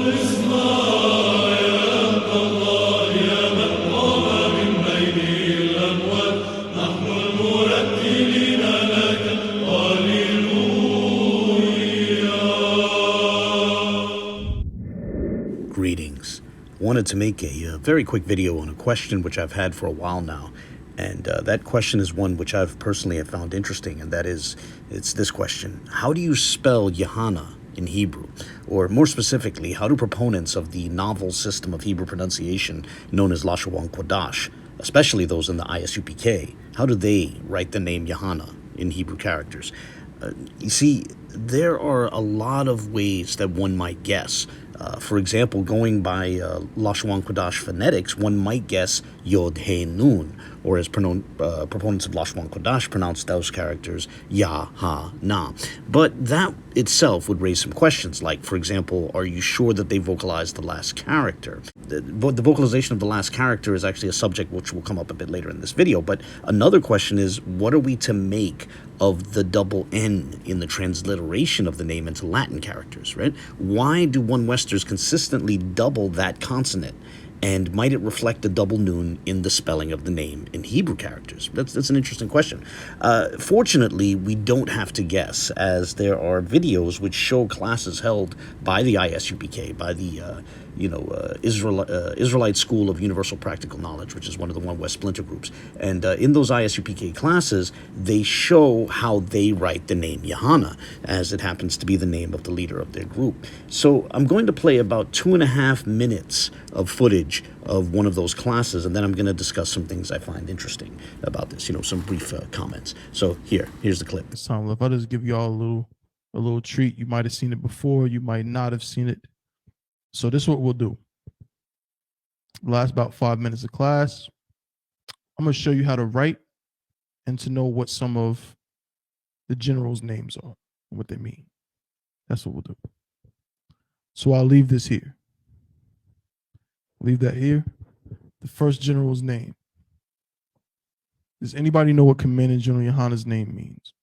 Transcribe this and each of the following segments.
Greetings. Wanted to make a very quick video on a question which I've had for a while now. And that question is one which I've personally have found interesting, and that is, it's this question: how do you spell Yahanna in Hebrew? Or more specifically, how do proponents of the novel system of Hebrew pronunciation known as Lashawan Quadash, especially those in the ISUPK, how do they write the name Yahanna in Hebrew characters? You see, there are a lot of ways that one might guess. For example, going by Lashawan Quadash phonetics, one might guess Yod He Nun, or as proponents of Lashawan Quadash pronounce those characters Yahanna. But that itself would raise some questions, like, for example, are you sure that they vocalized the last character? The vocalization of the last character is actually a subject which will come up a bit later in this video, but another question is, what are we to make of the double N in the transliteration of the name into Latin characters, right? Why do one Westers consistently double that consonant? And might it reflect a double nun in the spelling of the name in Hebrew characters? That's an interesting question. Fortunately, we don't have to guess, as there are videos which show classes held by the ISUPK, by the Israelite School of Universal Practical Knowledge, which is one of the One West splinter groups. And in those ISUPK classes, they show how they write the name Yahanna, as it happens to be the name of the leader of their group. So I'm going to play about 2.5 minutes of footage of one of those classes, and then I'm going to discuss some things I find interesting about this, some brief comments. So here's the clip. This time, if I just give y'all a little treat, you might have seen it before, you might not have seen it. So this is what we'll do. Last about 5 minutes of class. I'm going to show you how to write and to know what some of the generals' names are, what they mean. That's what we'll do. So I'll leave this here. Leave that here. The first general's name. Does anybody know what Commanding General Yahanna's name means?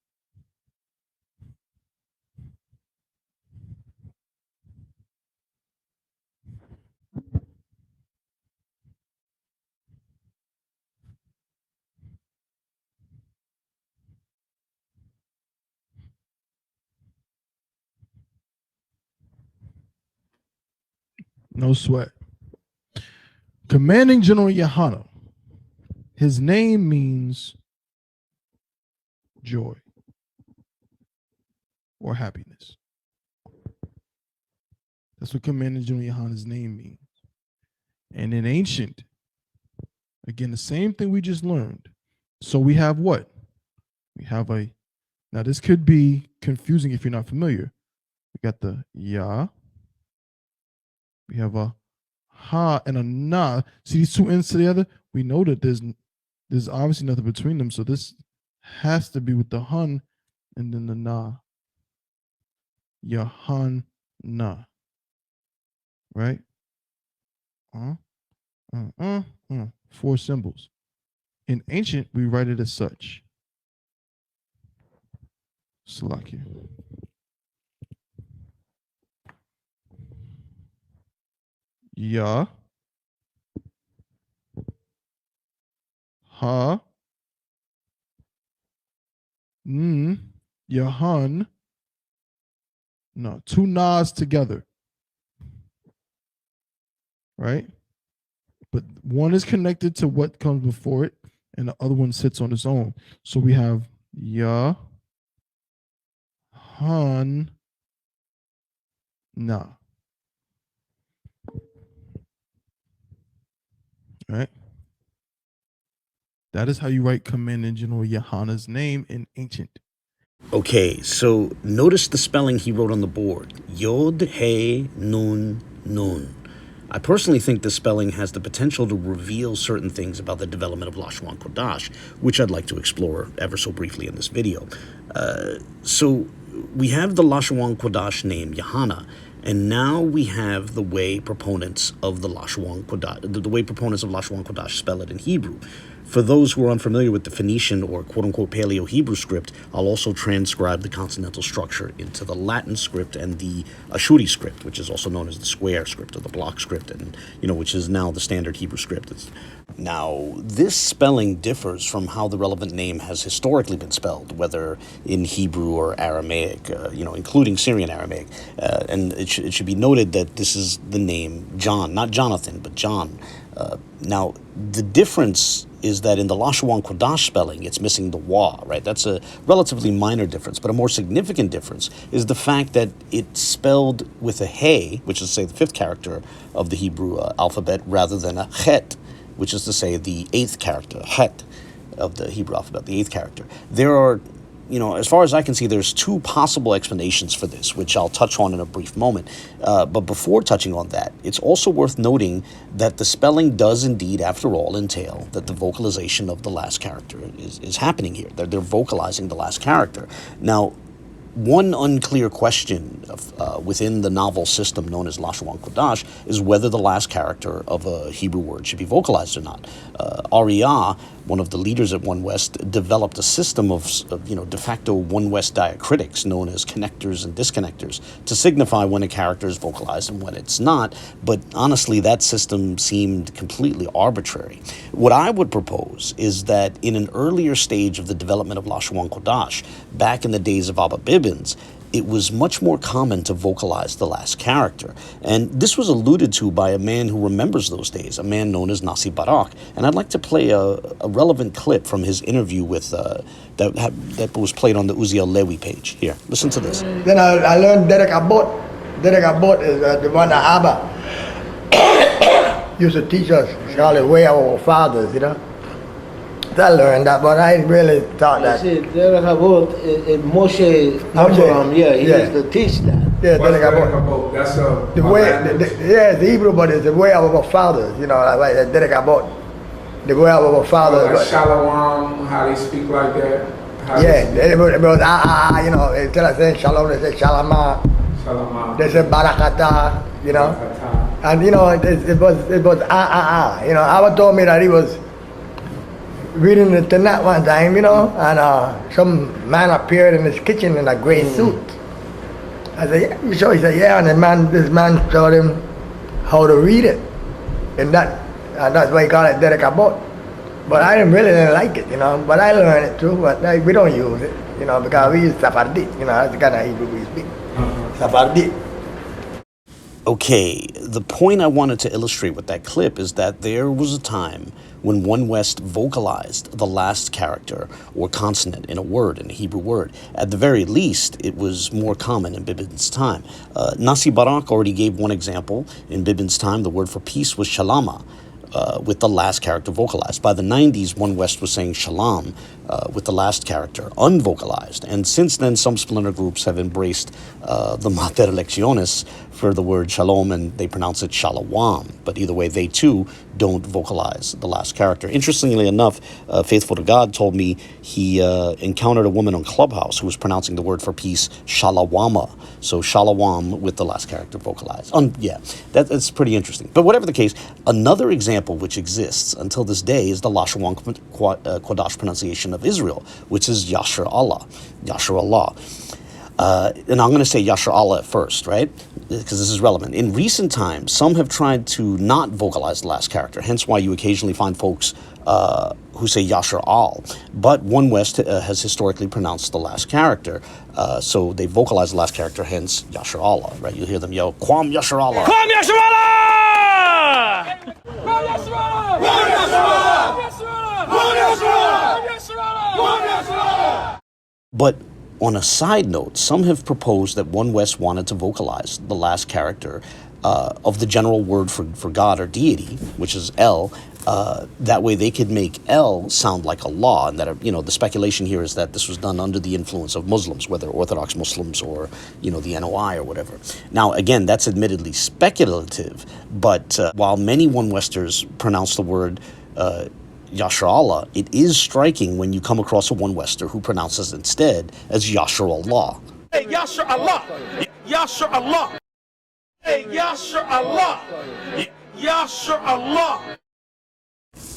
No sweat. Commanding General Yahanna, his name means joy or happiness. That's what Commanding General Yahanna's name means. And in ancient, again, the same thing we just learned. So we have what? We have now this could be confusing if you're not familiar. We got the Ya. We have a Ha and a Na. See these two ends together? We know that there's obviously nothing between them. So this has to be with the Hun and then the Na. Yahanna. Right? 4 symbols. In ancient, we write it as such. Salakia. Ya, Ha, Yahan. No, 2 Nas together. Right? But one is connected to what comes before it, and the other one sits on its own. So we have Ya, Han, Na. Right? That is how you write Commanding General Yahanna's name in ancient. Okay, so notice the spelling he wrote on the board. Yod He Nun Nun. I personally think the spelling has the potential to reveal certain things about the development of Lashawan Qudash, which I'd like to explore ever so briefly in this video. So we have the Lashawan Qudash name Yahanna, and now we have the way proponents of the Lashawan Qudash spell it in Hebrew. For those who are unfamiliar with the Phoenician or quote-unquote Paleo Hebrew script, I'll also transcribe the consonantal structure into the Latin script and the Ashuri script, which is also known as the square script or the block script, and which is now the standard Hebrew script. Now, this spelling differs from how the relevant name has historically been spelled, whether in Hebrew or Aramaic, including Syrian Aramaic. And it should be noted that this is the name John, not Jonathan, but John. Now, the difference is that in the Lashawan Quadash spelling, it's missing the wa, right? That's a relatively minor difference, but a more significant difference is the fact that it's spelled with a he, which is to say the fifth character of the Hebrew alphabet, rather than a chet, which is to say the eighth character, chet, of the Hebrew alphabet, the eighth character. There are, as far as I can see, there's two possible explanations for this, which I'll touch on in a brief moment. But before touching on that, it's also worth noting that the spelling does indeed, after all, entail that the vocalization of the last character is happening here. They're vocalizing the last character. Now, one unclear question within the novel system known as Lashawan Qudash is whether the last character of a Hebrew word should be vocalized or not. Ariyah, one of the leaders at iWest, developed a system of de facto iWest diacritics known as connectors and disconnectors to signify when a character is vocalized and when it's not. But honestly, that system seemed completely arbitrary. What I would propose is that in an earlier stage of the development of Lashawan Qudash, back in the days of Abba Bivens, it was much more common to vocalize the last character. And this was alluded to by a man who remembers those days, a man known as Nasi Barak. And I'd like to play a relevant clip from his interview with that was played on the Uzziel Lewi page. Here, listen to this. Then I learned Derek Abbott. Derek Abbott is the one that Abba used to teach us. It's called the way of our fathers, I learned that, but I really thought that. Derek Abbott, Moshe, he used to teach that. Yeah, Derek Abbott. That's the way, the Hebrew, but it's the way of our fathers, like Derek Abbott. The way of our fathers. Like Shalom, how they speak like that. It was instead of saying Shalom, they say Shalama. Shalom. They say Barakata, And it was Abba told me that he was reading the Tanakh one time, and some man appeared in his kitchen in a gray suit. I said, "Yeah, you sure?" He said, "Yeah," and this man showed him how to read it, and that's why he called it Derek Abbott. But I didn't like it, but I learned it too, but we don't use it, because we use Sephardic, that's the kind of Hebrew we speak. Sephardic. Okay, the point I wanted to illustrate with that clip is that there was a time when iWest vocalized the last character or consonant in a word, in a Hebrew word. At the very least, it was more common in Bivens' time. Nasi Barak already gave one example. In Bivens' time, the word for peace was shalama, with the last character vocalized. By the 90s, iWest was saying shalom with the last character unvocalized. And since then, some splinter groups have embraced the mater electionis for the word shalom, and they pronounce it shalawam. But either way, they too don't vocalize the last character. Interestingly enough, Faithful to God told me he encountered a woman on Clubhouse who was pronouncing the word for peace shalawama. So shalawam with the last character vocalized. That's pretty interesting. But whatever the case, another example which exists until this day is the Lashawan Quadash pronunciation of Israel, which is Yasher Allah. Yasher Allah. And I'm going to say Yasher Allah at first, right? Because this is relevant. In recent times, some have tried to not vocalize the last character, hence why you occasionally find folks who say Yasher Al. But iWest has historically pronounced the last character, so they vocalize the last character, hence Yasher Allah, right? You hear them yell, Kwam Yasher Allah! Kwam Yasher Allah! Kwam Yasher Allah! Kwam Yasher Allah! Kwam Yasher Allah! Kwam Yasher Allah! Kwam Yasher Allah! But on a side note, some have proposed that iWest wanted to vocalize the last character of the general word for God or deity, which is El. That way they could make El sound like Allah, and that, the speculation here is that this was done under the influence of Muslims, whether Orthodox Muslims or, the NOI or whatever. Now, again, that's admittedly speculative, but while many iWesters pronounce the word Yasher Allah, it is striking when you come across a iWester who pronounces instead as Yasher Allah. Hey, Yasher Allah! Yasher Allah! Hey, Yasher Allah! Yasher Allah!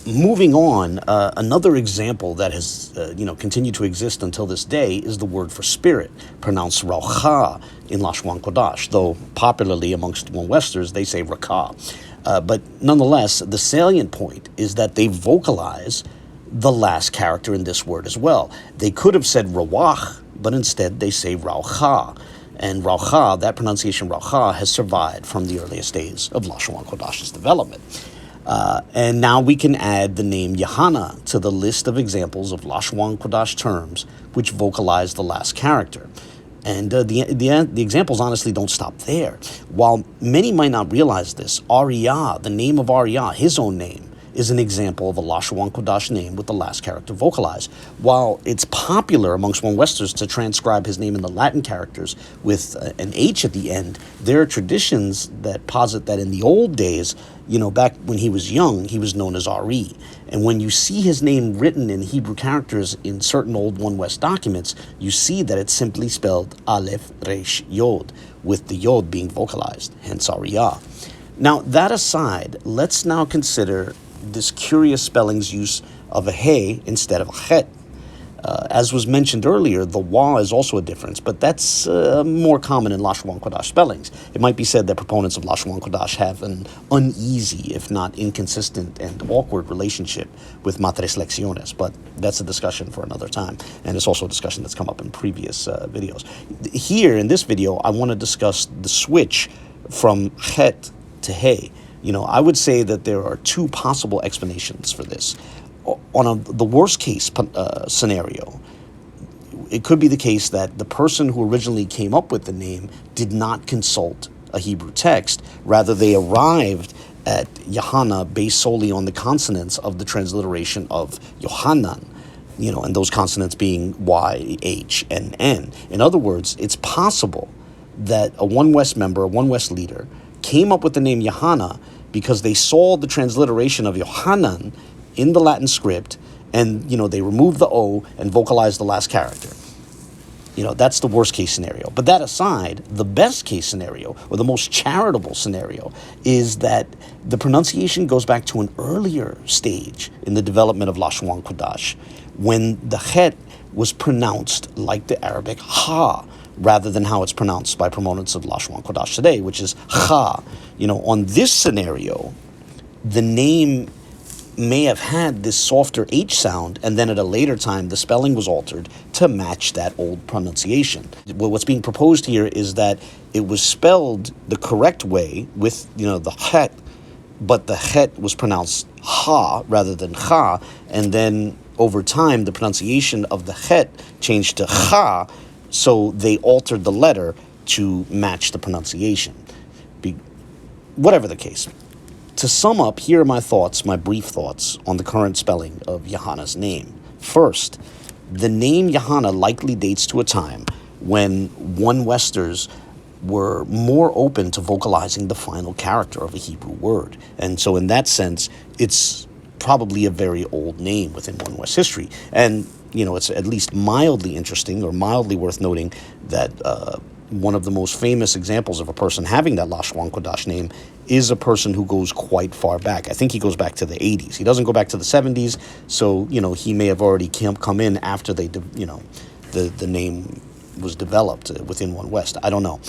moving on, another example that has continued to exist until this day is the word for spirit, pronounced Raucha in Lashawan Quadash, though popularly amongst One Westers they say Rakah. But nonetheless, the salient point is that they vocalize the last character in this word as well. They could have said Rawach, but instead they say Raucha. And Raucha, that pronunciation Raucha, has survived from the earliest days of Lashawan Qadash's development. And now we can add the name Yahanna to the list of examples of Lashawan Quadash terms which vocalize the last character. And the examples honestly don't stop there. While many might not realize this, Ariyah, the name of Ariyah, his own name, is an example of a Lashawan Quadash name with the last character vocalized. While it's popular amongst One Westers to transcribe his name in the Latin characters with an H at the end, there are traditions that posit that in the old days, back when he was young, he was known as Ari. And when you see his name written in Hebrew characters in certain old One West documents, you see that it's simply spelled Aleph Resh Yod, with the Yod being vocalized, hence Ariyah. Now, that aside, let's now consider this curious spelling's use of a he instead of a chet. As was mentioned earlier, the wa is also a difference, but that's more common in Lashawan Quadash spellings. It might be said that proponents of Lashawan Quadash have an uneasy, if not inconsistent and awkward relationship with matres lecciones, but that's a discussion for another time, and it's also a discussion that's come up in previous videos. Here, in this video, I want to discuss the switch from chet to he. I would say that there are two possible explanations for this. On the worst case scenario, it could be the case that the person who originally came up with the name did not consult a Hebrew text. Rather, they arrived at Yahanna based solely on the consonants of the transliteration of Yohanan, and those consonants being Y, H, and N. In other words, it's possible that a One West member, a One West leader, came up with the name Yahanna because they saw the transliteration of Yohanan in the Latin script, and they removed the O and vocalized the last character. That's the worst case scenario. But that aside, the best case scenario, or the most charitable scenario, is that the pronunciation goes back to an earlier stage in the development of Lashawan Quadash, when the chet was pronounced like the Arabic ha, rather than how it's pronounced by proponents of Lashawan Quadash today, which is cha. On this scenario, the name may have had this softer H sound, and then at a later time, the spelling was altered to match that old pronunciation. What's being proposed here is that it was spelled the correct way with, the chet, but the chet was pronounced ha rather than cha, and then over time, the pronunciation of the chet changed to cha, so they altered the letter to match the pronunciation. Whatever the case. To sum up, here are my thoughts, my brief thoughts on the current spelling of Yahanna's name. First, the name Yahanna likely dates to a time when One Westers were more open to vocalizing the final character of a Hebrew word. And so in that sense, it's probably a very old name within One West history. And, it's at least mildly interesting or mildly worth noting that one of the most famous examples of a person having that Lashawan Quadash name is a person who goes quite far back. I think he goes back to the 80s. He doesn't go back to the 70s, so, he may have already come in after they, the name was developed within One West. I don't know.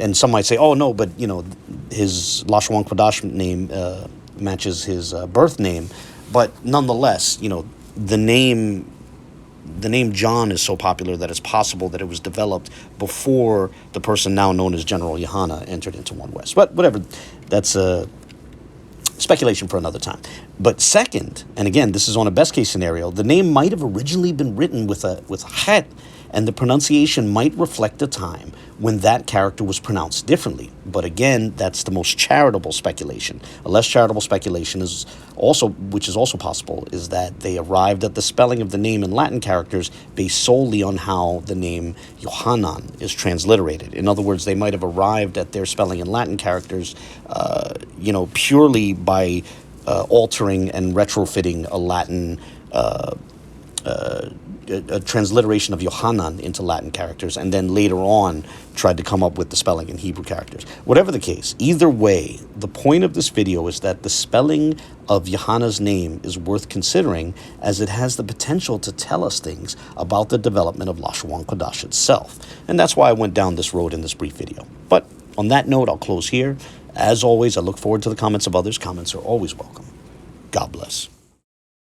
And some might say, oh, no, but, his Lashawan Quadash name matches his birth name. But nonetheless, the name John is so popular that it's possible that it was developed before the person now known as General Yahanna entered into One West. But whatever, that's a speculation for another time. But second, and again, this is on a best case scenario, the name might have originally been written with a chet, and the pronunciation might reflect a time when that character was pronounced differently. But again, that's the most charitable speculation. A less charitable speculation is also, which is also possible, is that they arrived at the spelling of the name in Latin characters based solely on how the name Yohanan is transliterated. In other words, they might have arrived at their spelling in Latin characters, purely by altering and retrofitting a Latin a transliteration of Yahanna into Latin characters, and then later on tried to come up with the spelling in Hebrew characters. Whatever the case, either way, the point of this video is that the spelling of Yahanna's name is worth considering, as it has the potential to tell us things about the development of Lashawan Quadash itself. And that's why I went down this road in this brief video. But on that note, I'll close here. As always, I look forward to the comments of others. Comments are always welcome. God bless.